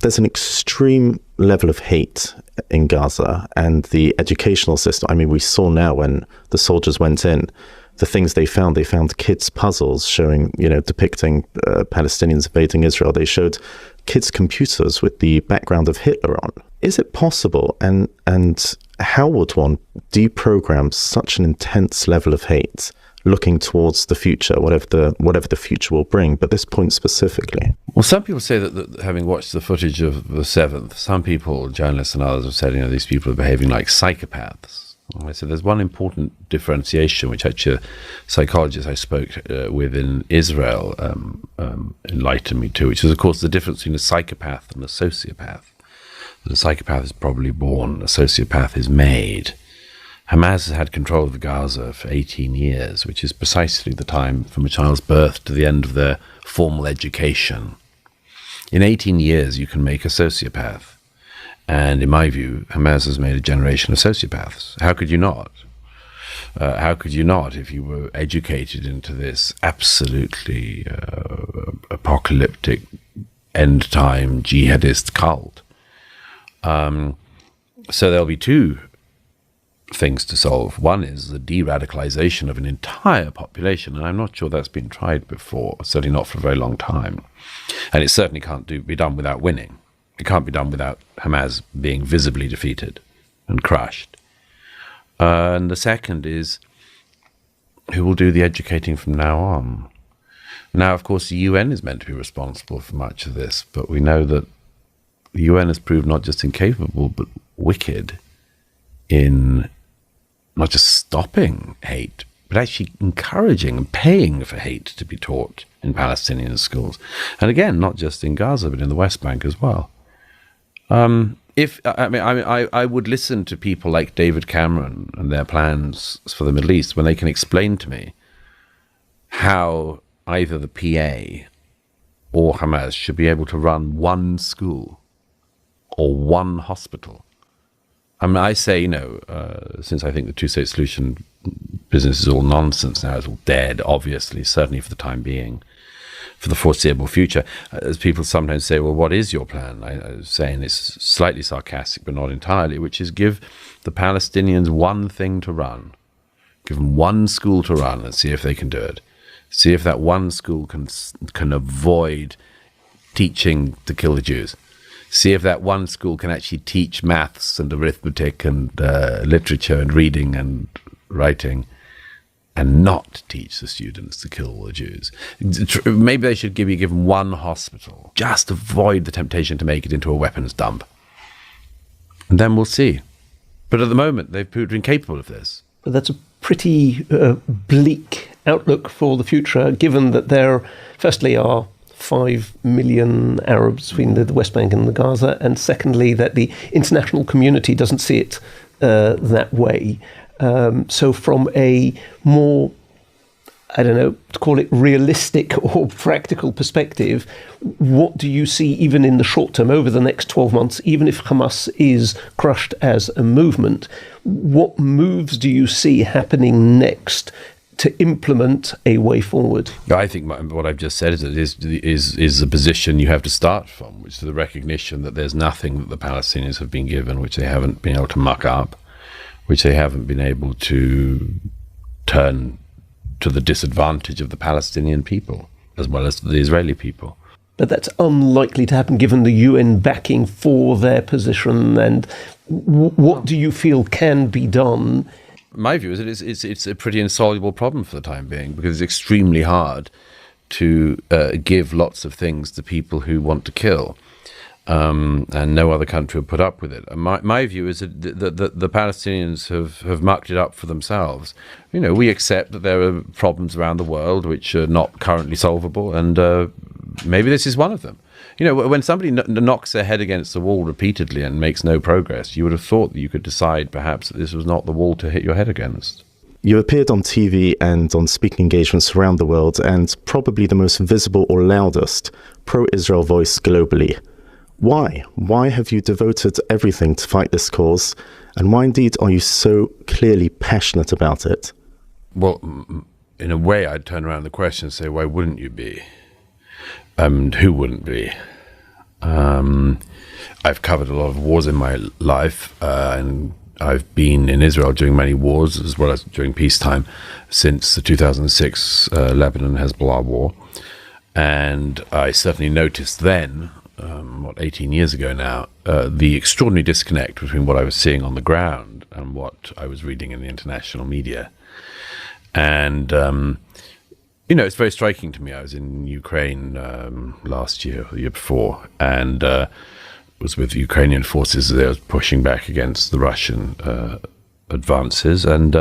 there's an extreme level of hate in Gaza, and the educational system. I mean, we saw now when the soldiers went in, the things they found kids' puzzles showing, depicting Palestinians invading Israel. They showed kids' computers with the background of Hitler on. Is it possible, and how would one deprogram such an intense level of hate looking towards the future, whatever the future will bring, but this point specifically? Well, some people say that having watched the footage of the 7th, some people, journalists and others, have said, these people are behaving like psychopaths. I said there's one important differentiation, which actually a psychologist I spoke with in Israel enlightened me to, which is, of course, the difference between a psychopath and a sociopath. The psychopath is probably born, a sociopath is made. Hamas has had control of Gaza for 18 years, which is precisely the time from a child's birth to the end of their formal education. In 18 years, you can make a sociopath. And in my view, Hamas has made a generation of sociopaths. How could you not? How could you not if you were educated into this absolutely apocalyptic end-time jihadist cult? So there'll be two things to solve. One is the de-radicalization of an entire population, and I'm not sure that's been tried before, certainly not for a very long time. And it certainly can't be done without winning. It can't be done without Hamas being visibly defeated and crushed. And the second is, who will do the educating from now on? Now, of course, the UN is meant to be responsible for much of this, but we know that the UN has proved not just incapable, but wicked in not just stopping hate, but actually encouraging and paying for hate to be taught in Palestinian schools. And again, not just in Gaza, but in the West Bank as well. I would listen to people like David Cameron and their plans for the Middle East when they can explain to me how either the PA or Hamas should be able to run one school or one hospital. I say, since I think the two-state solution business is all nonsense now, it's all dead, obviously, certainly for the time being, for the foreseeable future. As people sometimes say, well, what is your plan? I was saying it's slightly sarcastic, but not entirely, which is give the Palestinians one thing to run. Give them one school to run and see if they can do it. See if that one school can avoid teaching to kill the Jews. See if that one school can actually teach maths and arithmetic and literature and reading and writing, and not teach the students to kill the Jews. Maybe they should be given one hospital. Just avoid the temptation to make it into a weapons dump. And then we'll see. But at the moment, they've proved incapable of this. But that's a pretty bleak outlook for the future, given that there, firstly, are 5 million Arabs between the West Bank and the Gaza, and secondly, that the international community doesn't see it that way. So from a more, to call it realistic or practical perspective, what do you see even in the short term, over the next 12 months, even if Hamas is crushed as a movement, what moves do you see happening next to implement a way forward? I think what I've just said is the position you have to start from, which is the recognition that there's nothing that the Palestinians have been given which they haven't been able to muck up, which they haven't been able to turn to the disadvantage of the Palestinian people, as well as the Israeli people. But that's unlikely to happen given the UN backing for their position. And what do you feel can be done? My view is that it's a pretty insoluble problem for the time being, because it's extremely hard to give lots of things to people who want to kill. And no other country will put up with it. And my view is that the Palestinians have mucked it up for themselves. We accept that there are problems around the world which are not currently solvable, and maybe this is one of them. When somebody knocks their head against the wall repeatedly and makes no progress, you would have thought that you could decide perhaps that this was not the wall to hit your head against. You appeared on TV and on speaking engagements around the world, and probably the most visible or loudest pro-Israel voice globally. Why? Why have you devoted everything to fight this cause? And why indeed are you so clearly passionate about it? Well, in a way, I'd turn around the question and say, why wouldn't you be? And who wouldn't be? I've covered a lot of wars in my life, and I've been in Israel during many wars as well as during peacetime since the 2006 Lebanon-Hezbollah war. And I certainly noticed then, 18 years ago now, the extraordinary disconnect between what I was seeing on the ground and what I was reading in the international media. And, it's very striking to me. I was in Ukraine last year, or the year before, and was with the Ukrainian forces as they were pushing back against the Russian advances. And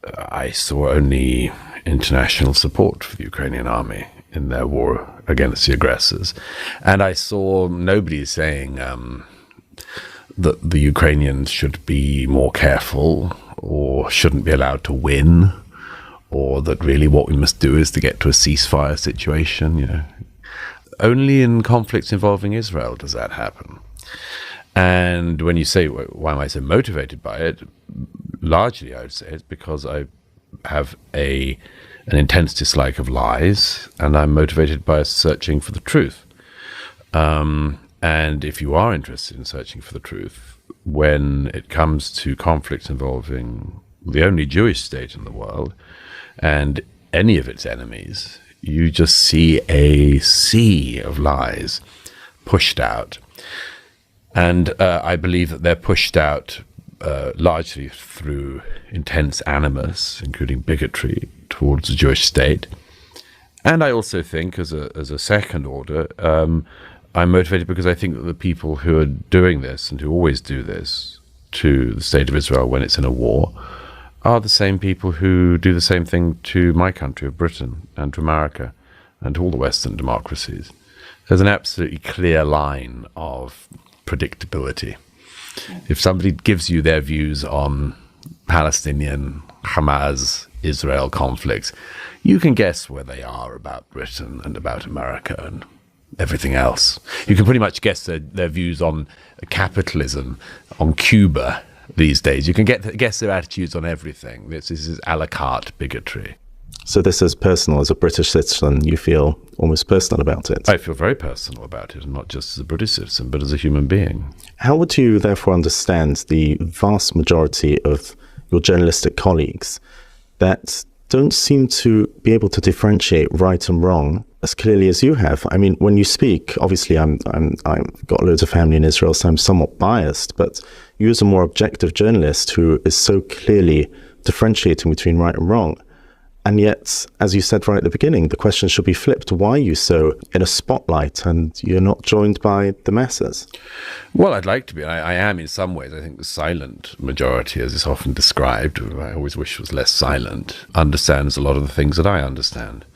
I saw only international support for the Ukrainian army in their war against the aggressors. And I saw nobody saying that the Ukrainians should be more careful or shouldn't be allowed to win, or that really what we must do is to get to a ceasefire situation. Only in conflicts involving Israel does that happen. And when you say, why am I so motivated by it? Largely, I would say it's because I have an intense dislike of lies, and I'm motivated by searching for the truth. And if you are interested in searching for the truth, when it comes to conflicts involving the only Jewish state in the world and any of its enemies, you just see a sea of lies pushed out. And I believe that they're pushed out largely through intense animus, including bigotry towards the Jewish state. And I also think, as a second order, I'm motivated because I think that the people who are doing this and who always do this to the state of Israel when it's in a war are the same people who do the same thing to my country of Britain and to America and to all the Western democracies. There's an absolutely clear line of predictability. If somebody gives you their views on Palestinian, Hamas, Israel conflicts, you can guess where they are about Britain and about America and everything else. You can pretty much guess their views on capitalism, on Cuba these days. You can guess their attitudes on everything. This is a la carte bigotry. So this is personal. As a British citizen, you feel almost personal about it. I feel very personal about it, and not just as a British citizen, but as a human being. How would you therefore understand the vast majority of your journalistic colleagues that don't seem to be able to differentiate right and wrong as clearly as you have? I mean, when you speak, obviously I've got loads of family in Israel, so I'm somewhat biased, but you as a more objective journalist who is so clearly differentiating between right and wrong. And yet, as you said right at the beginning, the question should be flipped. Why are you so in a spotlight and you're not joined by the masses? Well, I'd like to be. I am in some ways. I think the silent majority, as it's often described, I always wish was less silent, understands a lot of the things that I understand.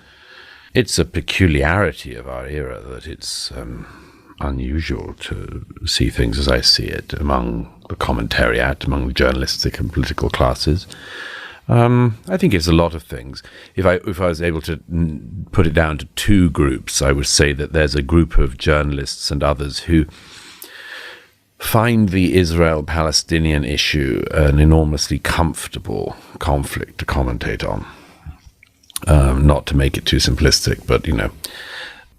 It's a peculiarity of our era that it's unusual to see things as I see it among the commentariat, among the journalistic and political classes. I think it's a lot of things. If I was able to put it down to two groups, I would say that there's a group of journalists and others who find the Israel-Palestinian issue an enormously comfortable conflict to commentate on. Not to make it too simplistic, but,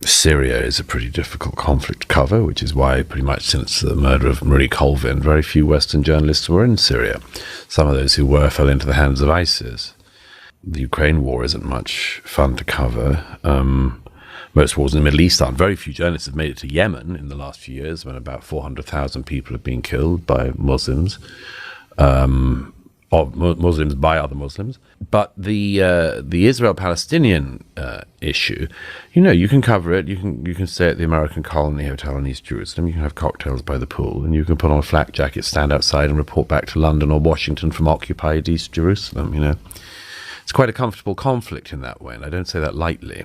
Syria is a pretty difficult conflict to cover, which is why pretty much since the murder of Marie Colvin, very few Western journalists were in Syria. Some of those who were fell into the hands of ISIS. The Ukraine war isn't much fun to cover. Most wars in the Middle East aren't. Very few journalists have made it to Yemen in the last few years, when about 400,000 people have been killed by Muslims. Of Muslims by other Muslims. But the Israel-Palestinian issue, you can cover it. You can stay at the American Colony Hotel in East Jerusalem. You can have cocktails by the pool, and you can put on a flak jacket, stand outside, and report back to London or Washington from occupied East Jerusalem. It's quite a comfortable conflict in that way, and I don't say that lightly.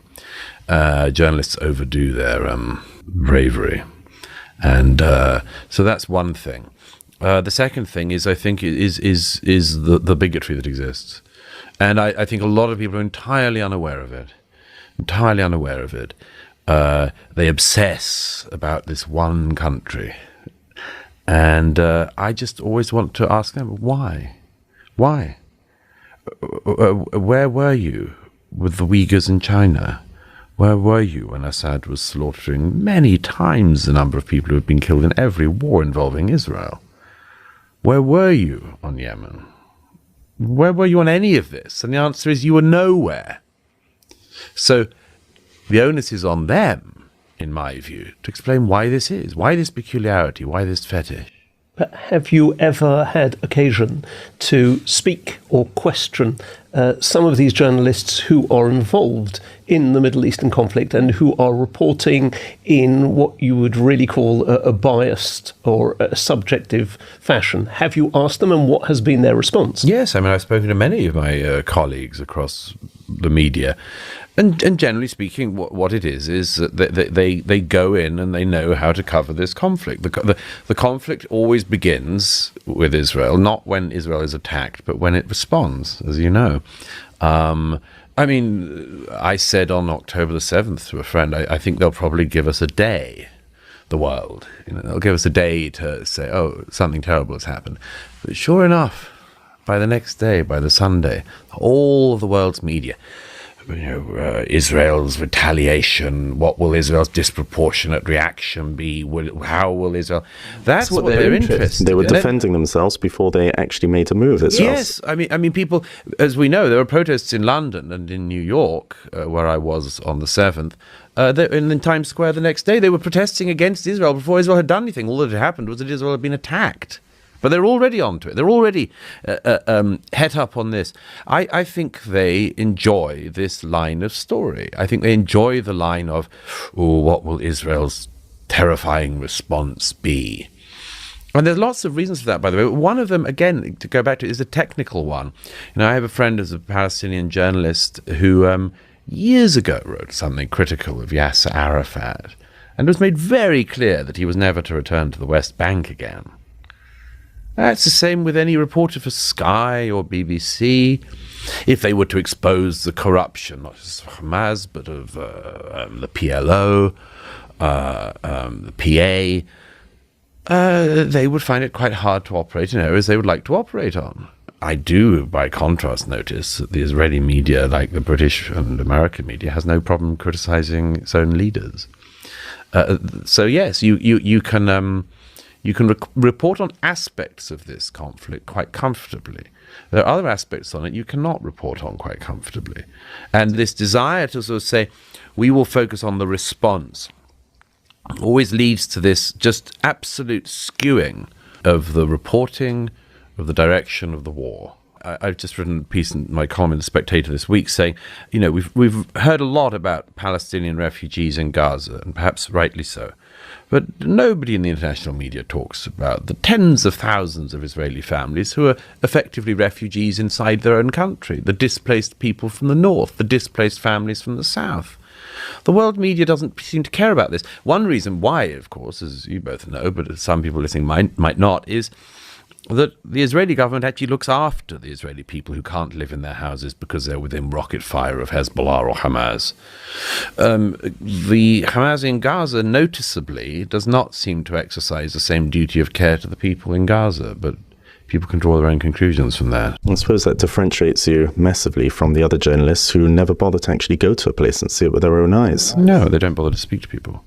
Journalists overdo their bravery, and so that's one thing. The second thing is, I think, is the bigotry that exists. And I think a lot of people are entirely unaware of it. They obsess about this one country. And I just always want to ask them, why? Why? Where were you with the Uyghurs in China? Where were you when Assad was slaughtering many times the number of people who had been killed in every war involving Israel? Where were you on Yemen? Where were you on any of this? And the answer is you were nowhere. So the onus is on them, in my view, to explain why this is, why this peculiarity, why this fetish. But have you ever had occasion to speak or question some of these journalists who are involved in the Middle Eastern conflict and who are reporting in what you would really call a biased or a subjective fashion? Have you asked them, and what has been their response? Yes, I mean, I've spoken to many of my colleagues across the media. And generally speaking, what it is that they go in and they know how to cover this conflict. The conflict always begins with Israel, not when Israel is attacked, but when it responds, as you know. I mean, I said on October the 7th to a friend, I think they'll probably give us a day, the world. They'll give us a day to say, oh, something terrible has happened. But sure enough, by the next day, by the Sunday, all of the world's media, Israel's retaliation, what will Israel's disproportionate reaction be, how will Israel... That's what they're interested in. They were defending themselves before they actually made a move themselves. Yes, I mean, people, as we know, there were protests in London and in New York, where I was on the 7th, and in Times Square the next day. They were protesting against Israel before Israel had done anything. All that had happened was that Israel had been attacked. But they're already onto it. They're already het up on this. I think they enjoy this line of story. I think they enjoy the line of, oh, what will Israel's terrifying response be? And there's lots of reasons for that, by the way. One of them, again, to go back to, is a technical one. I have a friend who's a Palestinian journalist who years ago wrote something critical of Yasser Arafat, and it was made very clear that he was never to return to the West Bank again. That's the same with any reporter for Sky or BBC. If they were to expose the corruption, not just of Hamas, but of the PLO, the PA, they would find it quite hard to operate in areas they would like to operate on. I do, by contrast, notice that the Israeli media, like the British and American media, has no problem criticizing its own leaders. So yes, you can... You can report on aspects of this conflict quite comfortably. There are other aspects on it you cannot report on quite comfortably. And this desire to sort of say, we will focus on the response, always leads to this just absolute skewing of the reporting, of the direction of the war. I've just written a piece in my column in The Spectator this week saying, we've heard a lot about Palestinian refugees in Gaza, and perhaps rightly so. But nobody in the international media talks about the tens of thousands of Israeli families who are effectively refugees inside their own country, the displaced people from the north, the displaced families from the south. The world media doesn't seem to care about this. One reason why, of course, as you both know, but some people listening might not, is that the Israeli government actually looks after the Israeli people who can't live in their houses because they're within rocket fire of Hezbollah or Hamas. The Hamas in Gaza noticeably does not seem to exercise the same duty of care to the people in Gaza, but people can draw their own conclusions from that. I suppose that differentiates you massively from the other journalists who never bother to actually go to a place and see it with their own eyes. No, they don't bother to speak to people.